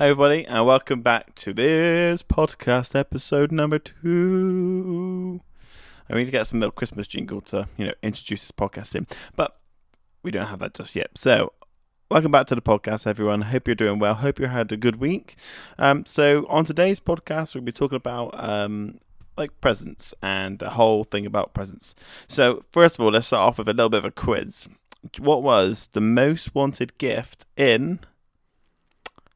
Hi everybody, and welcome back to this podcast episode number 2. I need to get some little Christmas jingle to, introduce this podcast in, but we don't have that just yet. So, welcome back to the podcast, everyone. Hope you're doing well. Hope you had a good week. So on today's podcast, we'll be talking about presents and the whole thing about presents. So first of all, let's start off with a little bit of a quiz. What was the most wanted gift in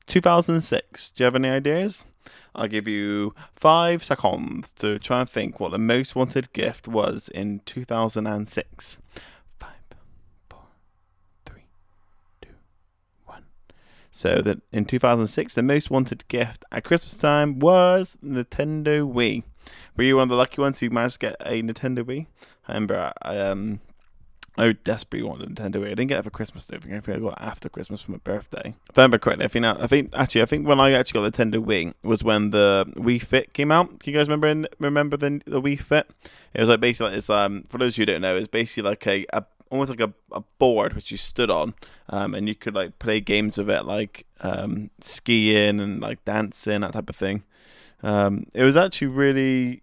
2006. Do you have any ideas? I'll give you 5 seconds to try and think what the most wanted gift was in 2006. 5, 4, 3, 2, 1. So that in 2006, the most wanted gift at Christmas time was Nintendo Wii. Were you one of the lucky ones who managed to get a Nintendo Wii? I remember I desperately wanted a Nintendo Wii. I didn't get it for Christmas though. I think I got it after Christmas for my birthday. If I remember correctly, I think when I actually got the Nintendo Wii was when the Wii Fit came out. Can you guys remember the Wii Fit? It was like basically for those who don't know, it's basically like almost like a board which you stood on, and you could like play games of it like skiing and like dancing, that type of thing. It was actually really.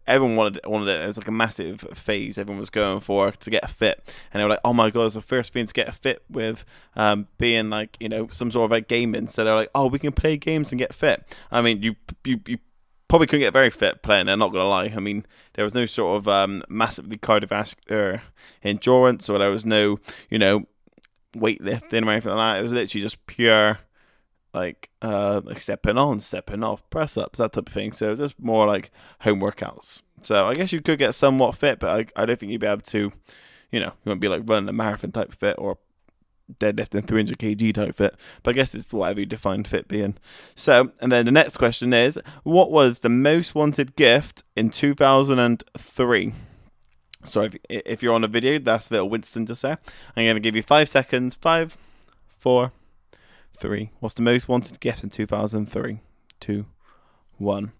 Everyone wanted it. It was like a massive phase everyone was going for to get a Fit, and they were like, "Oh my god, it's the first thing to get a Fit with being like some sort of like gaming." So they're like, "Oh, we can play games and get fit." I mean, you probably couldn't get very fit playing it. I'm not gonna lie. I mean, there was no sort of massively cardiovascular endurance, or there was no weightlifting or anything like that. It was literally just pure. Like stepping on, stepping off, press ups, that type of thing. So just more like home workouts. So I guess you could get somewhat fit, but I don't think you'd be able to, you won't be like running a marathon type fit or deadlifting 300 kg type fit. But I guess it's whatever you define fit being. So, and then the next question is, what was the most wanted gift in 2003? So if you're on a video, that's little Winston just there. I'm going to give you 5 seconds. 5, 4, 3. What's the most wanted gift in 2003? 2, 1.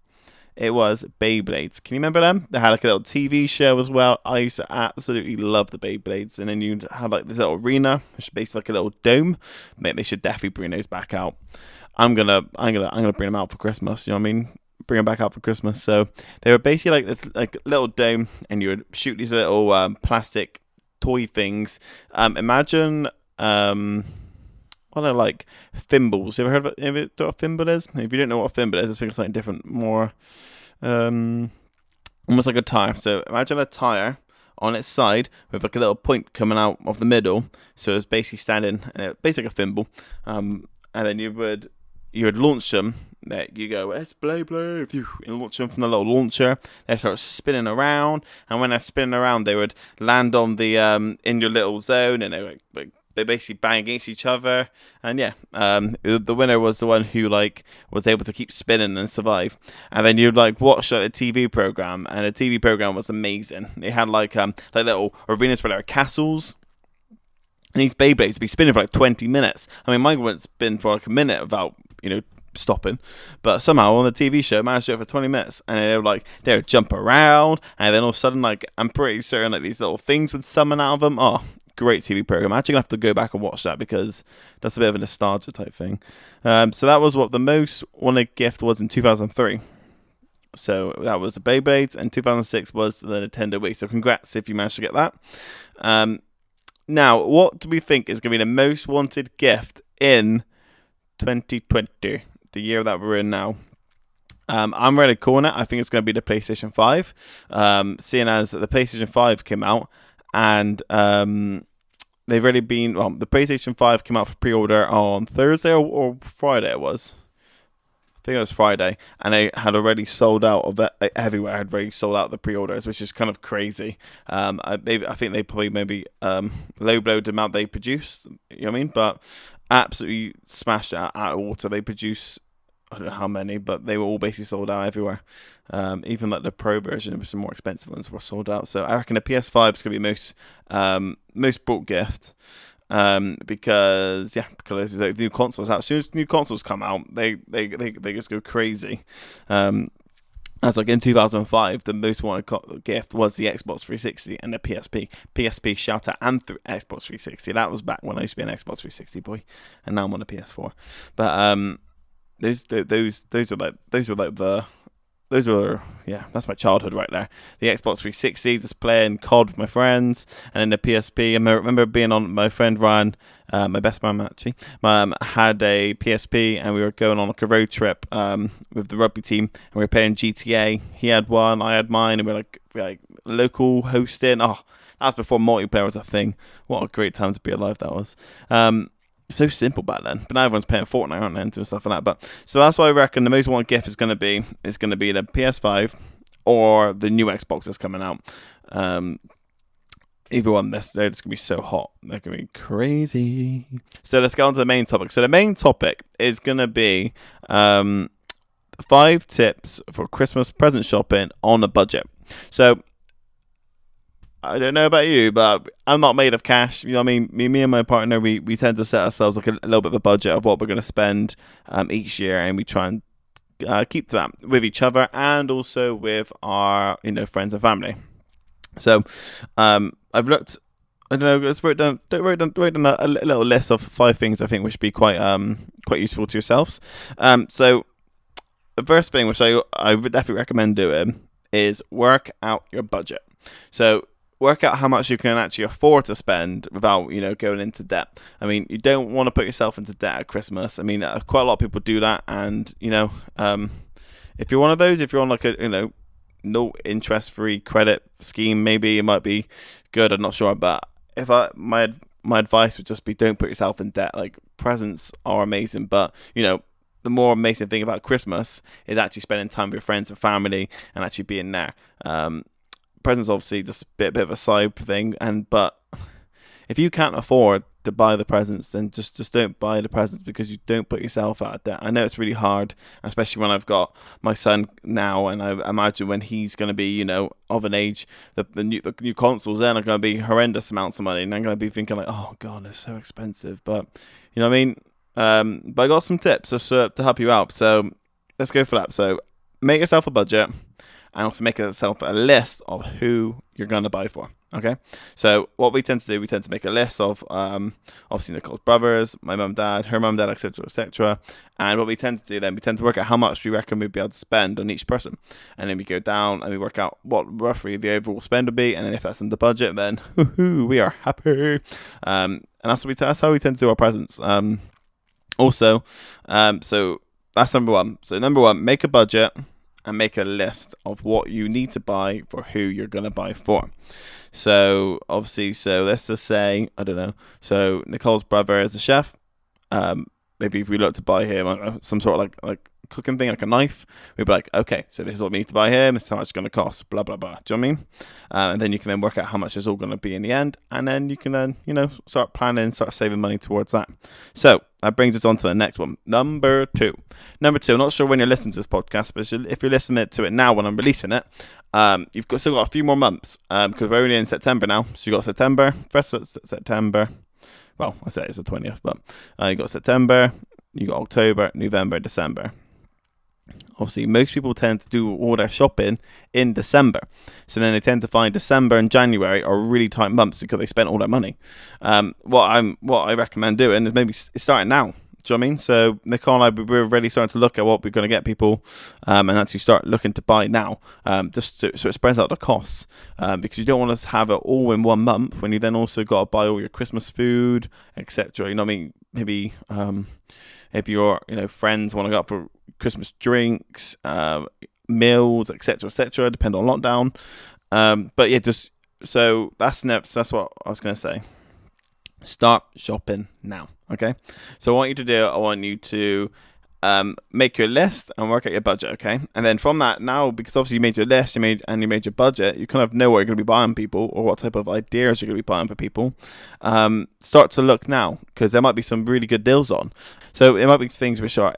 It was Beyblades. Can you remember them? They had like a little TV show as well. I used to absolutely love the Beyblades. And then you had like this little arena, which is basically like a little dome. Mate, they should definitely bring those back out. I'm gonna bring them out for Christmas. You know what I mean? Bring them back out for Christmas. So they were basically like this like little dome, and you would shoot these little plastic toy things. Imagine like thimbles. You ever heard of what a thimble is? If you don't know what a thimble is, I think it's something different, more almost like a tire. So imagine a tire on its side with like a little point coming out of the middle. So it's basically standing, basically like a thimble. And then you would launch them. There you go. Let's play. And launch them from the little launcher. They start spinning around, and when they're spinning around, they would land on the in your little zone, and they basically bang against each other, and the winner was the one who like was able to keep spinning and survive. And then you'd like watch like, the TV program, and the TV program was amazing. They had like little arenas where there were castles, and these Beyblades would be spinning for like 20 minutes. I mean, mine wouldn't spin for like a minute without stopping, but somehow on the TV show managed to do it for 20 minutes, and they would jump around, and then all of a sudden, like, I'm pretty certain like these little things would summon out of them. Oh, great TV program. I'm actually gonna have to go back and watch that because that's a bit of a nostalgia type thing. So that was what the most wanted gift was in 2003. So that was the Beyblades, and 2006 was the Nintendo Wii. So congrats if you managed to get that. Now, what do we think is going to be the most wanted gift in 2020, the year that we're in now? I'm really calling it. I think it's going to be the PlayStation 5, seeing as the PlayStation 5 came out, and they've already been. Well, the PlayStation 5 came out for pre-order on Thursday or Friday. It was. I think it was Friday, and they had already sold out of it. Everywhere had already sold out the pre-orders, which is kind of crazy. I think they probably maybe low-blowed the amount they produced. You know what I mean? But absolutely smashed it out of the water. They produce, I don't know how many, but they were all basically sold out everywhere. Even like the Pro version, with some more expensive ones, were sold out. So I reckon the PS5 is going to be most bought gift. Because the new consoles out. As soon as new consoles come out, they just go crazy. As like in 2005, the most wanted gift was the Xbox 360 and the PSP. PSP shout out and Xbox 360. That was back when I used to be an Xbox 360 boy, and now I'm on a PS4. But those were yeah, that's my childhood right there. The Xbox 360, just playing COD with my friends, and then the PSP. I remember being on my friend Ryan, my best man actually, had a PSP, and we were going on like a road trip with the rugby team, and we were playing GTA. He had one, I had mine, and we were like local hosting. Oh, that was before multiplayer was a thing. What a great time to be alive that was. So simple back then, but now everyone's playing Fortnite, aren't they, and stuff like that. But so that's why I reckon the most wanted gift is going to be the PS5 or the new Xbox that's coming out. Either one, they're just going to be so hot, they're going to be crazy. So let's get on to the main topic. So the main topic is going to be 5 tips for Christmas present shopping on a budget. So I don't know about you, but I'm not made of cash. You know what I mean? Me and my partner, we tend to set ourselves like a little bit of a budget of what we're going to spend each year, and we try and keep that with each other and also with our friends and family. So I've looked. I don't know. Let's write down a little list of 5 things I think which should be quite useful to yourselves. So the first thing which I would definitely recommend doing is work out your budget. So work out how much you can actually afford to spend without, going into debt. I mean, you don't want to put yourself into debt at Christmas. I mean, quite a lot of people do that, and if you're one of those, if you're on like a no interest free credit scheme, maybe it might be good. I'm not sure, but my advice would just be don't put yourself in debt. Like, presents are amazing, but the more amazing thing about Christmas is actually spending time with your friends and family and actually being there. Presents obviously just a bit of a side thing, but if you can't afford to buy the presents, then just don't buy the presents, because you don't put yourself out of debt. I know it's really hard, especially when I've got my son now, and I imagine when he's going to be of an age, the new consoles then are going to be horrendous amounts of money, and I'm going to be thinking like, oh god, it's so expensive. But you know what I mean. But I got some tips to help you out, so let's go for that. So make yourself a budget, and also make yourself a list of who you're going to buy for. Okay, so what we tend to do, we tend to make a list of obviously Nicole's brothers, my mum, dad, her mum, dad, etc., etc. And what we tend to do then, we tend to work out how much we reckon we'd be able to spend on each person, and then we go down and we work out what roughly the overall spend would be, and then if that's in the budget, then we are happy. And that's how we tend to do our presents. So that's number one. So number one, make a budget and make a list of what you need to buy for who you're going to buy for. So obviously, let's just say, I don't know, so Nicole's brother is a chef. Maybe if we look to buy him some sort of like cooking thing, like a knife, we'd be like, okay, so this is what we need to buy him, this is how much it's going to cost, blah blah blah. Do you know what I mean? And then you can then work out how much it's all going to be in the end, and then you can then start planning, start saving money towards that. So that brings us on to the next one. Number two. I'm not sure when you're listening to this podcast, but if you're listening to it now when I'm releasing it, you've still got a few more months, because we're only in September now. So you got September, 1st September. Well, I say it's the 20th, but you got September, you got October, November, December. Obviously, most people tend to do all their shopping in December. So then they tend to find December and January are really tight months because they spent all their money. What I recommend doing is maybe starting now. Do you know what I mean? So Nicole and I, we're really starting to look at what we're going to get people, and actually start looking to buy now, so it spreads out the costs, because you don't want to have it all in one month when you then also got to buy all your Christmas food, etc. You know what I mean? Maybe if your friends want to go out for Christmas drinks, meals, etc., depend on lockdown. But yeah, just so that's what I was going to say. Start shopping now, okay? So I want you to make your list and work out your budget, okay? And then from that, now, because obviously you made your list, you made your budget, you kind of know what you're going to be buying people, or what type of ideas you're going to be buying for people. Start to look now, because there might be some really good deals on. So it might be things which are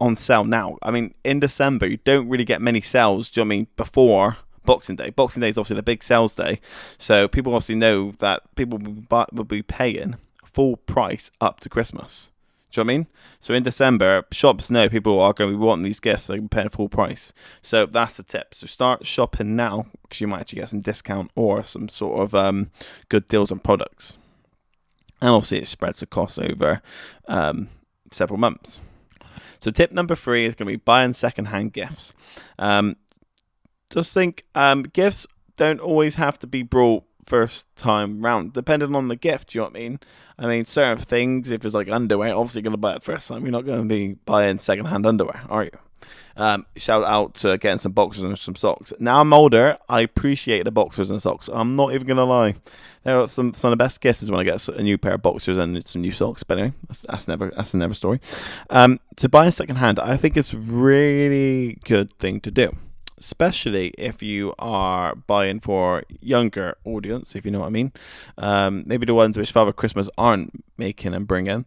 on sale now. I mean, in December, you don't really get many sales, do you know what I mean, before Boxing Day. Boxing Day is obviously the big sales day, so people obviously know that people will be paying full price up to Christmas. Do Do you know what I mean? So in December, shops know people are going to be wanting these gifts, so they can pay full price. So that's the tip. So start shopping now, because you might actually get some discount or some sort of good deals on products. And obviously it spreads the cost over several months. So tip number 3 is going to be buying second-hand gifts. Just think, gifts don't always have to be brought first time round, depending on the gift. Do you know what I mean? I mean, certain things, if it's like underwear, obviously you're going to buy it first time. You're not going to be buying second-hand underwear, are you? Shout out to getting some boxers and some socks. Now I'm older, I appreciate the boxers and socks. I'm not even going to lie. They're some of the best gifts is when I get a new pair of boxers and some new socks. But anyway, that's another story. To buy a second hand, I think it's a really good thing to do, especially if you are buying for younger audience, if you know what I mean. Maybe the ones which Father Christmas aren't making and bringing.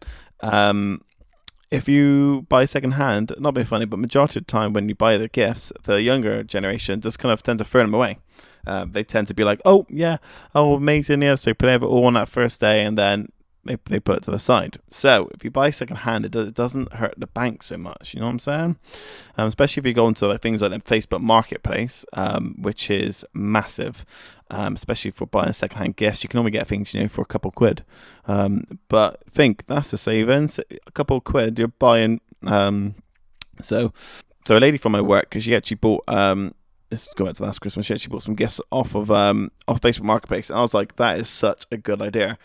If you buy second hand, not being funny, but majority of the time when you buy the gifts, the younger generation just kind of tend to throw them away. They tend to be like, oh yeah, oh amazing, yeah, so put it all on that first day, and then they put it to the side. So if you buy second hand, it doesn't hurt the bank so much. You know what I'm saying? Especially if you go into like things like the Facebook Marketplace, which is massive. Especially for buying second hand gifts, you can only get things for a couple quid. But think that's a savings. A couple quid, you're buying. So a lady from my work, because she actually bought this is going back to last Christmas. She actually bought some gifts off Facebook Marketplace, and I was like, that is such a good idea.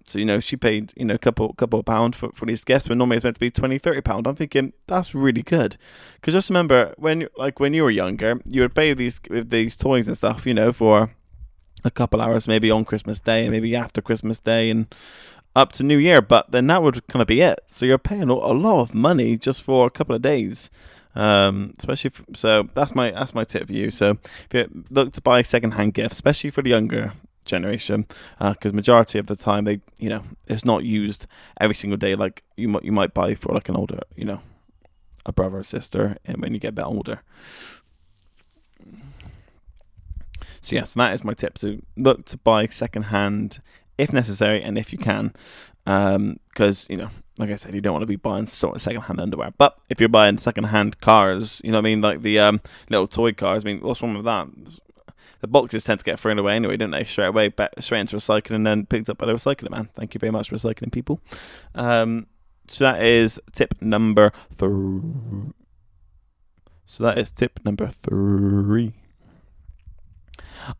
So she paid a couple of pound for these gifts, when normally it's meant to be £20-30. I'm thinking that's really good, because just remember when you were younger, you would pay these toys and stuff, for a couple hours, maybe on Christmas Day and maybe after Christmas Day and up to New Year, but then that would kind of be it. So you're paying a lot of money just for a couple of days. So that's my tip for you. So if you look to buy second-hand gifts, especially for the younger generation, because majority of the time they it's not used every single day like you might buy for like an older a brother or sister, and when you get a bit older. So yes, that is my tip. So look to buy second-hand if necessary and if you can, because like I said, you don't want to be buying sort of second-hand underwear. But if you're buying second-hand cars, you know what I mean, like the little toy cars, I mean, what's wrong with that? The boxes tend to get thrown away anyway, don't they? Straight away, straight into recycling and then picked up by the recycling man. Thank you very much, recycling people. So that is tip number 3.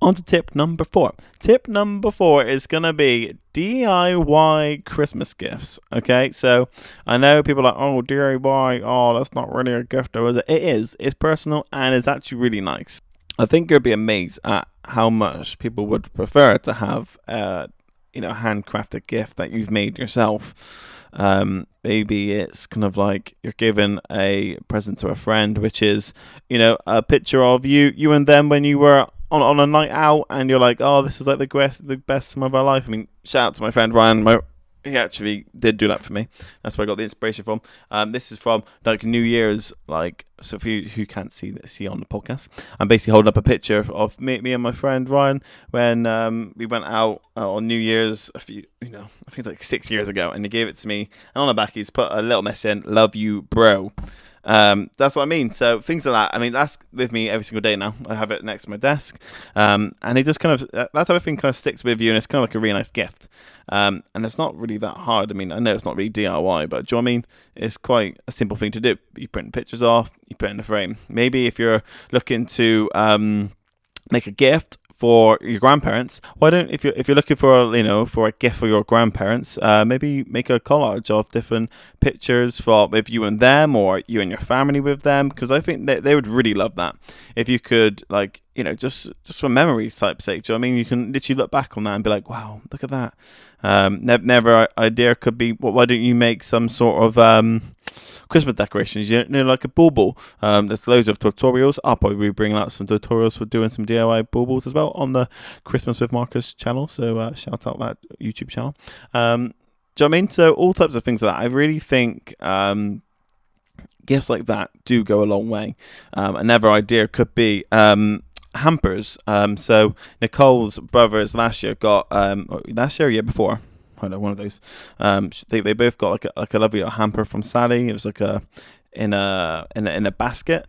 On to tip number 4. Tip number 4 is going to be DIY Christmas gifts. Okay, so I know people are like, oh, DIY, oh, that's not really a gift, though, is it? It is. It's personal and it's actually really nice. I think you'll be amazed at how much people would prefer to have a handcrafted gift that you've made yourself. Maybe it's kind of like you're giving a present to a friend, which is a picture of you and them when you were on a night out, and you're like, oh, this is like the best time of our life. I mean, shout out to my friend Ryan. He actually did do that for me. That's where I got the inspiration from. This is from like New Year's, so for you who can't see on the podcast, I'm basically holding up a picture of me and my friend Ryan when we went out on New Year's I think it's like 6 years ago, and he gave it to me, and on the back he's put a little message in, love you bro. That's what I mean. So things like that, I mean, that's with me every single day now. I have it next to my desk, and it just kind of, that type of thing kind of sticks with you, and it's kind of like a really nice gift. And it's not really that hard. I mean, I know it's not really DIY, but do you know what I mean? It's quite a simple thing to do. You print pictures off, you put it in the frame. Maybe if you're looking to make a gift for your grandparents, why don't, if you're looking for for a gift for your grandparents, maybe make a collage of different pictures with you and them, or you and your family with them, because I think they would really love that. If you could, just for memories type sake, do you know what I mean? You can literally look back on that and be like, wow, look at that. Never idea could be, why don't you make some sort of Christmas decorations, like a bauble. There's loads of tutorials. I'll probably be bringing out some tutorials for doing some DIY baubles as well on the Christmas with Marcus channel, so shout out that YouTube channel. Do you know what I mean? So all types of things like that. I really think gifts like that do go a long way. Another idea could be hampers. So Nicole's brothers last year got year before, I don't know, one of those. They both got like a lovely little hamper from Sally. It was like in a basket,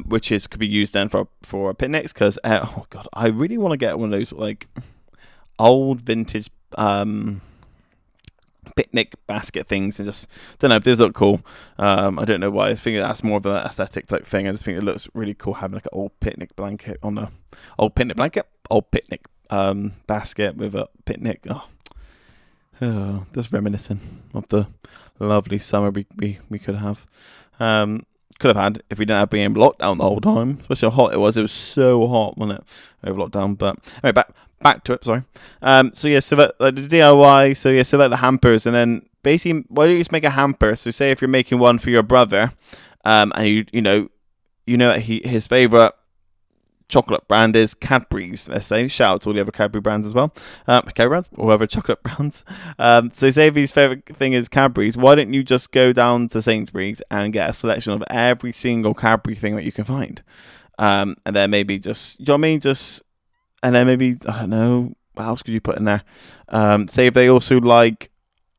which could be used then for picnics. Because oh god, I really want to get one of those like old vintage picnic basket things, and just don't know, these look cool. I don't know why. I think that's more of an aesthetic type thing. I just think it looks really cool having like an old picnic blanket on the old picnic basket with a picnic. Just reminiscing of the lovely summer we could have. Could have had if we didn't have been in lockdown the whole time, especially how hot it was. It was so hot, wasn't it, over lockdown? But anyway, back to it. Sorry. So that the DIY. So that the hampers, and then basically, why don't you just make a hamper? So say if you're making one for your brother, and you know that his favorite chocolate brand is Cadbury's. Let's say, shout out to all the other Cadbury brands as well. Cadbury brands or other chocolate brands. So say if his favorite thing is Cadbury's, why don't you just go down to Sainsbury's and get a selection of every single Cadbury thing that you can find, and then maybe just, you know what I mean, and then maybe, I don't know, what else could you put in there? Say if they also like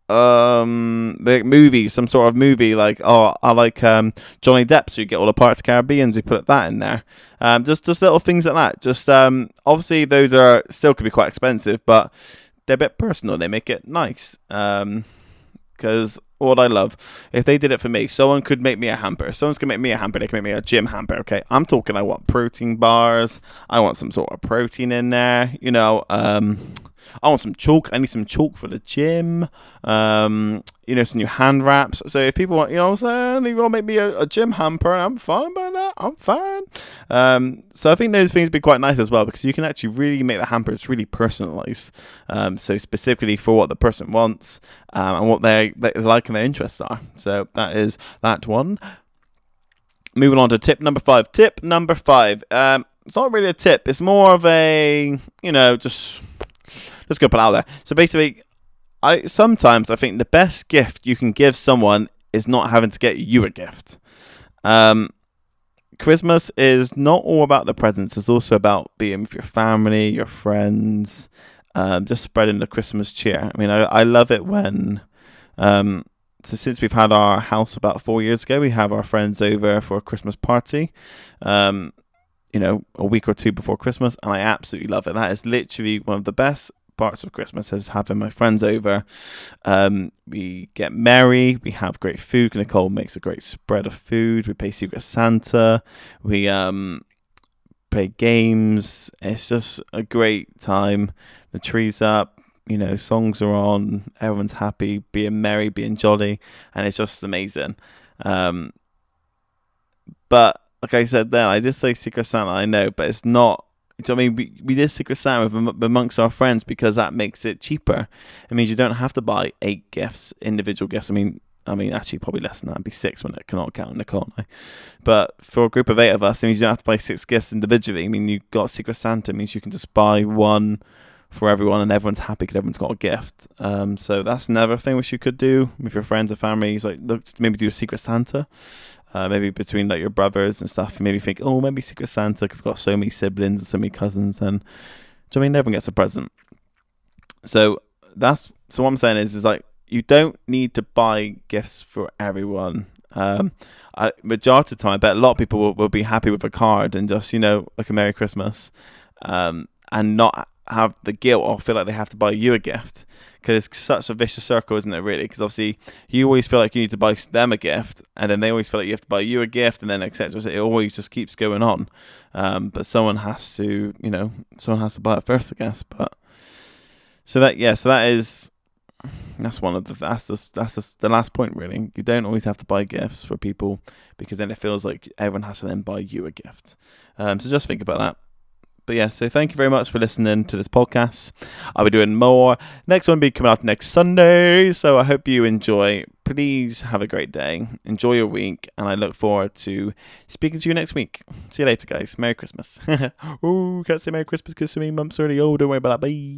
movies, some sort of movie, like, I like Johnny Depp, so you get all the Pirates of the Caribbean, you put that in there. Just little things like that. Just obviously those are still could be quite expensive, but they're a bit personal. They make it nice. Because what I love, if they did it for me, someone could make me a hamper. Someone's gonna make me a hamper. They can make me a gym hamper. Okay, I'm talking. I want protein bars. I want some sort of protein in there. You know, I want some chalk. I need some chalk for the gym. You know, some new hand wraps. So if people want, you know what I'm saying, you want to make me a gym hamper, I'm fine by that. I'm fine. So I think those things would be quite nice as well, because you can actually really make the hampers really personalized. So specifically for what the person wants, and what they like and their interests are. So that is that one. Moving on to tip number 5. Tip number 5. It's not really a tip. It's more of a, you know, just go put it out there. So basically, sometimes I think the best gift you can give someone is not having to get you a gift. Christmas is not all about the presents. It's also about being with your family, your friends, just spreading the Christmas cheer. I mean, I love it when, so since we've had our house about 4 years ago, we have our friends over for a Christmas party, you know, a week or two before Christmas, and I absolutely love it. That is literally one of the best parts of Christmas, is having my friends over. We get merry, we have great food. Nicole makes a great spread of food. We play Secret Santa, we play games. It's just a great time. The tree's up, you know, songs are on, everyone's happy, being merry, being jolly, and it's just amazing. But like I said then, I did say Secret Santa, I know, but it's not. Do you know what I mean? We did Secret Santa amongst our friends because that makes it cheaper. It means you don't have to buy 8 gifts, individual gifts. I mean, actually probably less than that. It'd be 6 when it cannot count Nicole and I. But for a group of 8 of us, it means you don't have to buy 6 gifts individually. I mean, you got Secret Santa. It means you can just buy one for everyone, and everyone's happy because everyone's got a gift. So that's another thing which you could do with your friends and family. Like, look, maybe do a Secret Santa. Maybe between like your brothers and stuff, maybe think, oh, maybe Secret Santa, because we've got so many siblings and so many cousins, and do you know what I mean, everyone gets a present. So what I'm saying is like, you don't need to buy gifts for everyone. Majority of the time, I bet a lot of people will be happy with a card and just, you know, like a Merry Christmas, and not have the guilt or feel like they have to buy you a gift. Because it's such a vicious circle, isn't it, really? Because obviously you always feel like you need to buy them a gift, and then they always feel like you have to buy you a gift, and then etc. So it always just keeps going on. But someone has to buy it first, I guess. But that's one of that's the last point, really. You don't always have to buy gifts for people, because then it feels like everyone has to then buy you a gift. So just think about that. But yeah, so thank you very much for listening to this podcast. I'll be doing more. Next one will be coming out next Sunday. So I hope you enjoy. Please have a great day. Enjoy your week. And I look forward to speaking to you next week. See you later, guys. Merry Christmas. Oh, can't say Merry Christmas because so many months already old. Don't worry about that. Bye.